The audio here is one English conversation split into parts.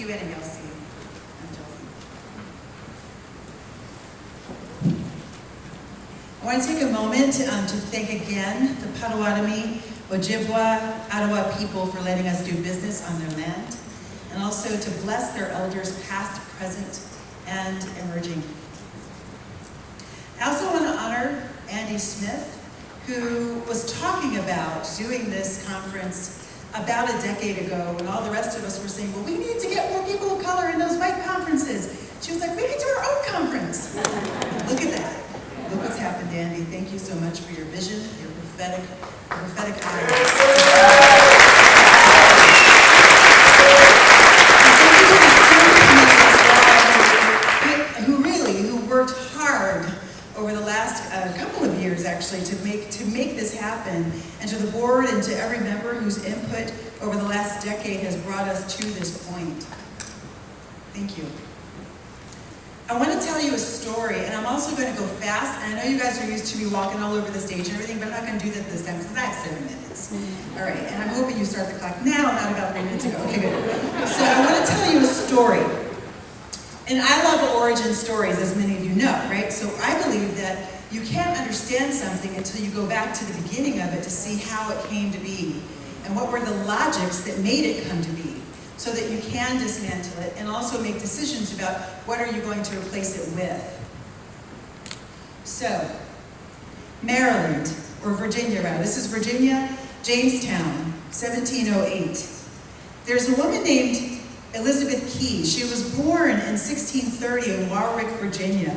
you anyway. I'll see you. I want to take a moment to thank again the Potawatomi, Ojibwa, Ottawa people for letting us do business on their land, and also to bless their elders past, present, and emerging. I also want to honor Andy Smith, who was talking about doing this conference about a decade ago when all the rest of us were saying, well, we need to get more people of color in those white conferences. She was like, we can do our own conference. Look at that. Look what's happened, Andy. Thank you so much for your vision, your prophetic eyes. Who worked hard over the last couple of years, actually, to make this happen, and to the board and to every member whose input over the last decade has brought us to this point. Thank you. I want to tell you a story, and I'm also going to go fast. And I know you guys are used to me walking all over the stage and everything, but I'm not going to do that this time because I have 7 minutes. All right, and I'm hoping you start the clock now, not about 3 minutes ago. Okay, good. So I want to tell you a story. And I love origin stories, as many of you know, right? So I believe that you can't understand something until you go back to the beginning of it to see how it came to be and what were the logics that made it come to be, so that you can dismantle it and also make decisions about what are you going to replace it with. So, Maryland, or Virginia rather, this is Virginia, Jamestown, 1708. There's a woman named Elizabeth Key. She was born in 1630 in Warwick, Virginia,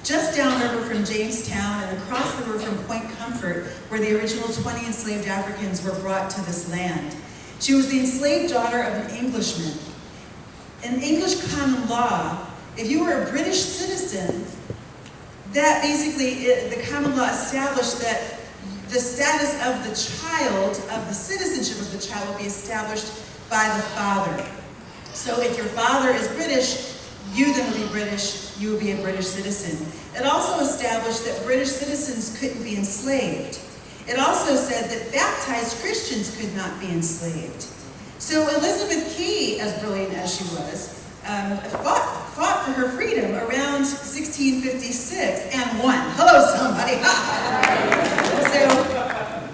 just downriver from Jamestown and across the river from Point Comfort, where the original 20 enslaved Africans were brought to this land. She was the enslaved daughter of an Englishman. In English common law, if you were a British citizen, that basically, the common law established that the status of the child, of the citizenship of the child, would be established by the father. So if your father is British, you then would be British, you would be a British citizen. It also established that British citizens couldn't be enslaved. It also said that baptized Christians could not be enslaved. So Elizabeth Key, as brilliant as she was, fought for her freedom around 1656 and won. Hello, somebody. So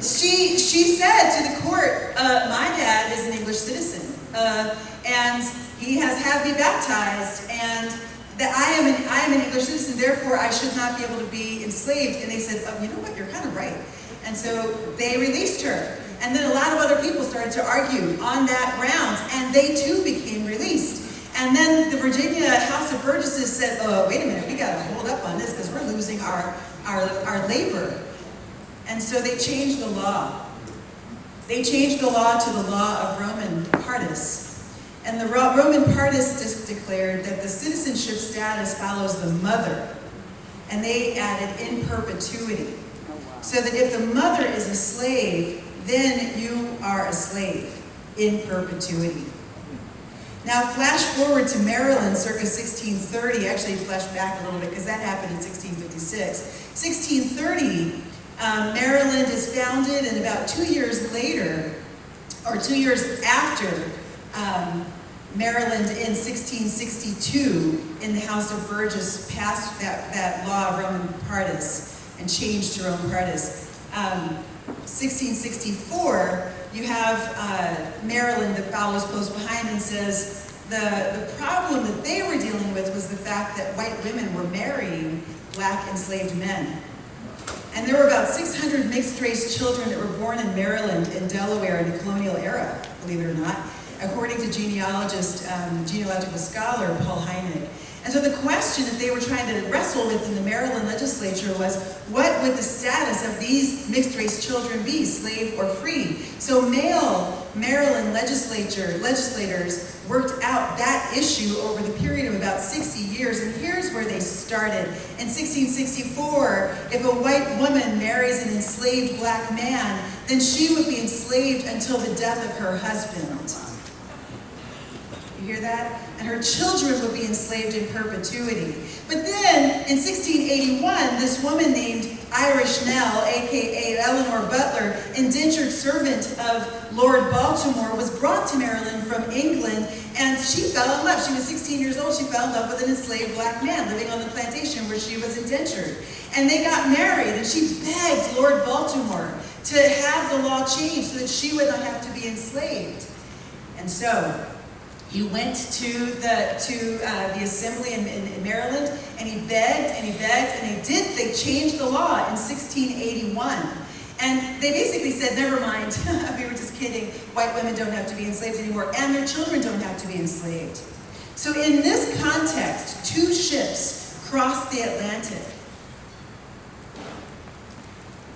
she said to the court, my dad is an English citizen, and he has had me baptized, and that I am an English citizen, therefore I should not be able to be enslaved. And they said, oh, you know what, you're kind of right. And so they released her. And then a lot of other people started to argue on that grounds, and they too became released. And then the Virginia House of Burgesses said, oh, wait a minute, we got to hold up on this because we're losing our labor. And so they changed the law. They changed the law to the law of Roman Partis. And the Roman Partis declared that the citizenship status follows the mother. And they added in perpetuity. So that if the mother is a slave, then you are a slave in perpetuity. Now flash forward to Maryland circa 1630, actually flash back a little bit because that happened in 1656. 1630, Maryland is founded, and about 2 years later, or 2 years after Maryland in 1662, in the House of Burgess passed that law of Roman Partis and changed to Roman Partis. 1664, you have Maryland that follows close behind and says the problem that they were dealing with was the fact that white women were marrying black enslaved men. And there were about 600 mixed-race children that were born in Maryland and Delaware in the colonial era, believe it or not, according to genealogical scholar Paul Hynek. And so the question that they were trying to wrestle with in the Maryland legislature was, what would the status of these mixed-race children be, slave or free? So male Maryland legislators worked out that issue over the period of about 60 years, and here's where they started. In 1664, if a white woman marries an enslaved black man, then she would be enslaved until the death of her husband. You hear that? And her children would be enslaved in perpetuity. But then, in 1681, this woman named Irish Nell, aka Eleanor Butler, indentured servant of Lord Baltimore, was brought to Maryland from England, and she fell in love. She was 16 years old. She fell in love with an enslaved black man living on the plantation where she was indentured. And they got married, and she begged Lord Baltimore to have the law changed so that she would not have to be enslaved. And so he went to the assembly in Maryland, and he begged and he begged, and they changed the law in 1681. And they basically said, never mind, we were just kidding, white women don't have to be enslaved anymore, and their children don't have to be enslaved. So in this context, two ships crossed the Atlantic.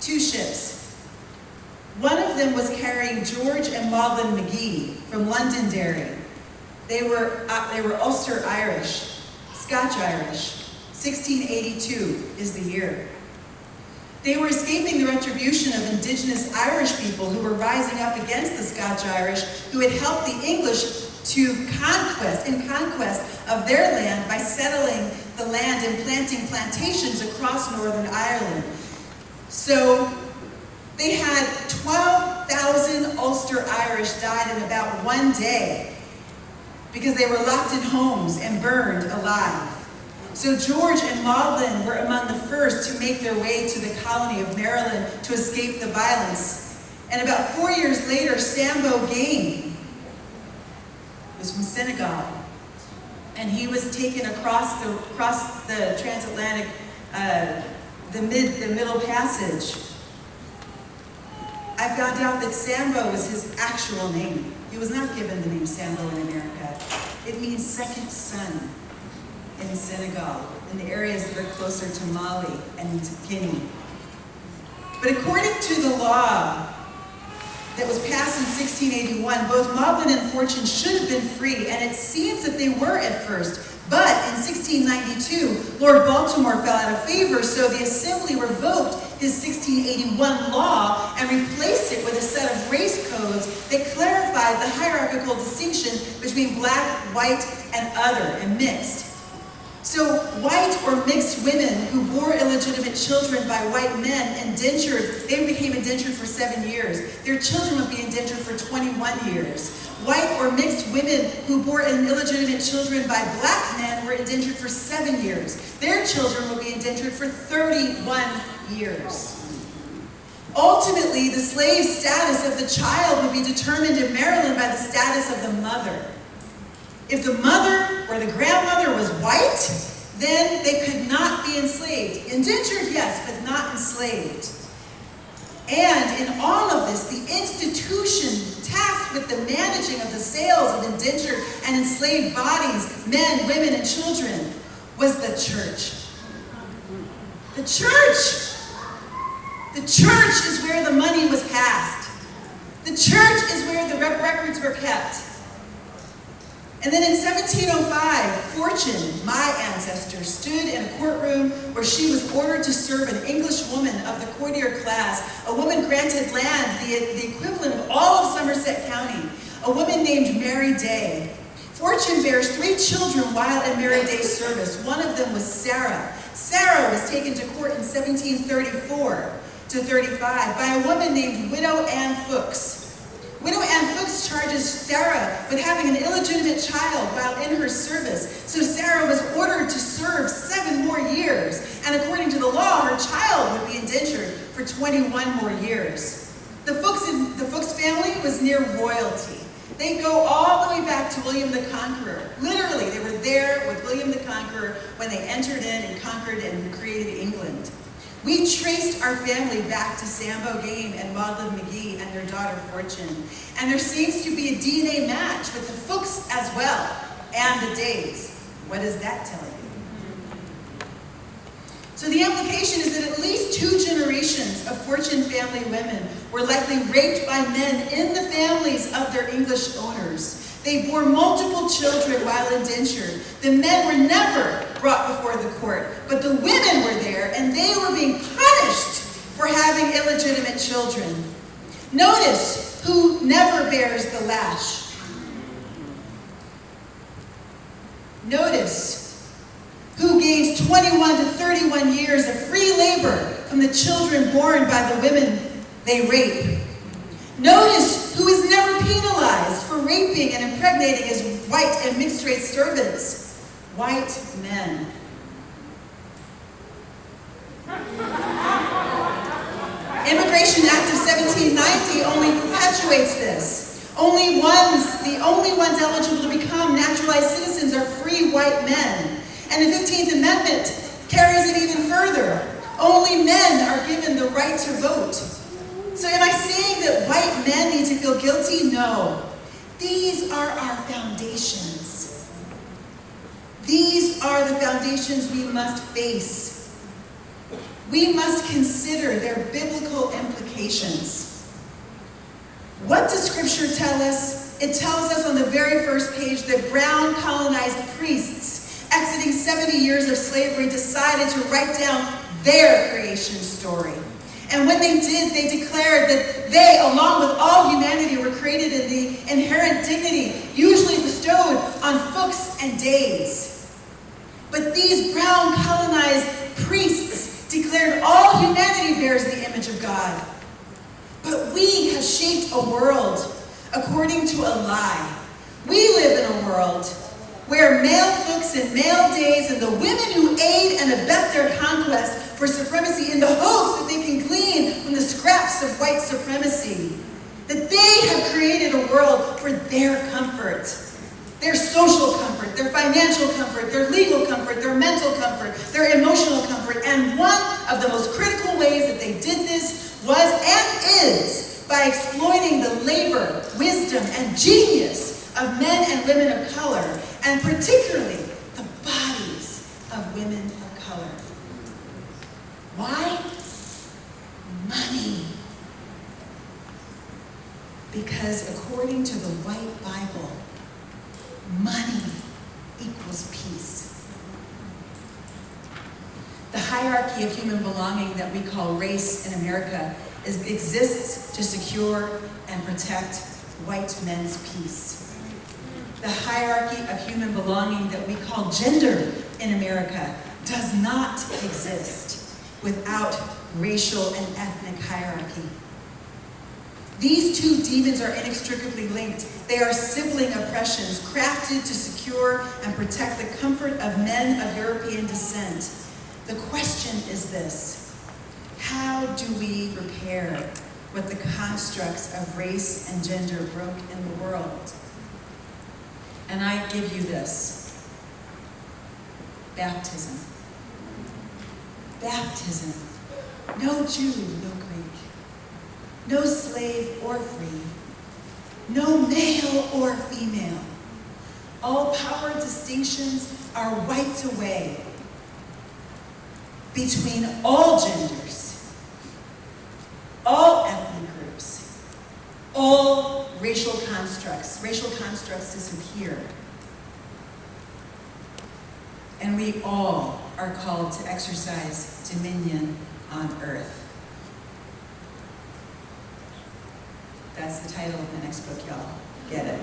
Two ships. One of them was carrying George and Maudlin McGee from Londonderry. They were Ulster Irish, Scotch Irish. 1682 is the year. They were escaping the retribution of indigenous Irish people who were rising up against the Scotch Irish, who had helped the English in conquest of their land by settling the land and planting plantations across Northern Ireland. So they had 12,000 Ulster Irish died in about one day because they were locked in homes and burned alive. So George and Maudlin were among the first to make their way to the colony of Maryland to escape the violence. And about 4 years later, Sambo Game was from Senegal, and he was taken across the transatlantic, the Middle Passage. I found out that Sambo was his actual name. He was not given the name Sambo in America. It means second son in Senegal, in the areas that are closer to Mali and to Guinea. But according to the law that was passed in 1681, both Maudlin and Fortune should have been free, and it seems that they were at first. But in 1692, Lord Baltimore fell out of favor, so the Assembly revoked his 1681 law and replaced it with a set of race codes that clarified the hierarchical distinction between black, white, and other, and mixed. So white or mixed women who bore illegitimate children by white men they became indentured for 7 years. Their children would be indentured for 21 years. White or mixed women who bore illegitimate children by black men were indentured for 7 years. Their children would be indentured for 31 years. Ultimately, the slave status of the child would be determined in Maryland by the status of the mother. If the mother or the grandmother was white, then they could not be enslaved. Indentured, yes, but not enslaved. And in all of this, the institution tasked with the managing of the sales of indentured and enslaved bodies, men, women, and children, was the church. The church! The church is where the money was passed. The church is where the records were kept. And then in 1705, Fortune, my ancestor, stood in a courtroom where she was ordered to serve an English woman of the courtier class, a woman granted land, the equivalent of all of Somerset County, a woman named Mary Day. Fortune bears 3 children while in Mary Day's service. One of them was Sarah. Sarah was taken to court in 1734 to 35 by a woman named Widow Ann Fooks. Widow Ann Fooks charges Sarah with having an illegitimate child while in her service. So Sarah was ordered to serve 7 more years. And according to the law, her child would be indentured for 21 more years. The Fooks family was near royalty. They go all the way back to William the Conqueror. Literally, they were there with William the Conqueror when they entered in and conquered and created England. We traced our family back to Sambo Game and Maudlin McGee and their daughter Fortune. And there seems to be a DNA match with the Fooks as well, and the Days. What does that tell you? So the implication is that at least 2 generations of Fortune family women were likely raped by men in the families of their English owners. They bore multiple children while indentured. The men were never brought before the court, but the women were there, and they were being punished for having illegitimate children. Notice who never bears the lash. Notice who gains 21 to 31 years of free labor from the children born by the women they rape. Notice who is never penalized for raping and impregnating his white and mixed-race servants. White men. Immigration Act of 1790 only perpetuates this. The only ones eligible to become naturalized citizens are free white men. And the 15th Amendment carries it even further. Only men are given the right to vote. So am I saying that white men need to feel guilty? No. These are our foundations. These are the foundations we must face. We must consider their biblical implications. What does Scripture tell us? It tells us on the very first page that brown colonized priests, exiting 70 years of slavery, decided to write down their creation story. And when they did, they declared that they, along with all humanity, were created in the inherent dignity usually bestowed on folks and days. But these brown colonized priests declared all humanity bears the image of God. But we have shaped a world according to a lie. We live in a world where male folks in male days and the women who aid and abet their conquest for supremacy in the hopes that they can glean from the scraps of white supremacy, that they have created a world for their comfort, their social comfort, their financial comfort, their legal comfort, their mental comfort, their emotional comfort. And one of the most critical ways that they did this was and is by exploiting the labor, wisdom, and genius of men and women of color, and particularly the bodies of women of color. Why? Money. Because according to the white Bible, money equals peace. The hierarchy of human belonging that we call race in America exists to secure and protect white men's peace. The hierarchy of human belonging that we call gender in America does not exist without racial and ethnic hierarchy. These two demons are inextricably linked. They are sibling oppressions crafted to secure and protect the comfort of men of European descent. The question is this: how do we repair what the constructs of race and gender broke in the world? And I give you this: baptism. Baptism. No Jew, no Greek. No slave or free. No male or female. All power distinctions are wiped away between all genders, all ethnic groups, all racial constructs. Racial constructs disappear. And we all are called to exercise dominion on earth. That's the title of the next book, y'all. Get it?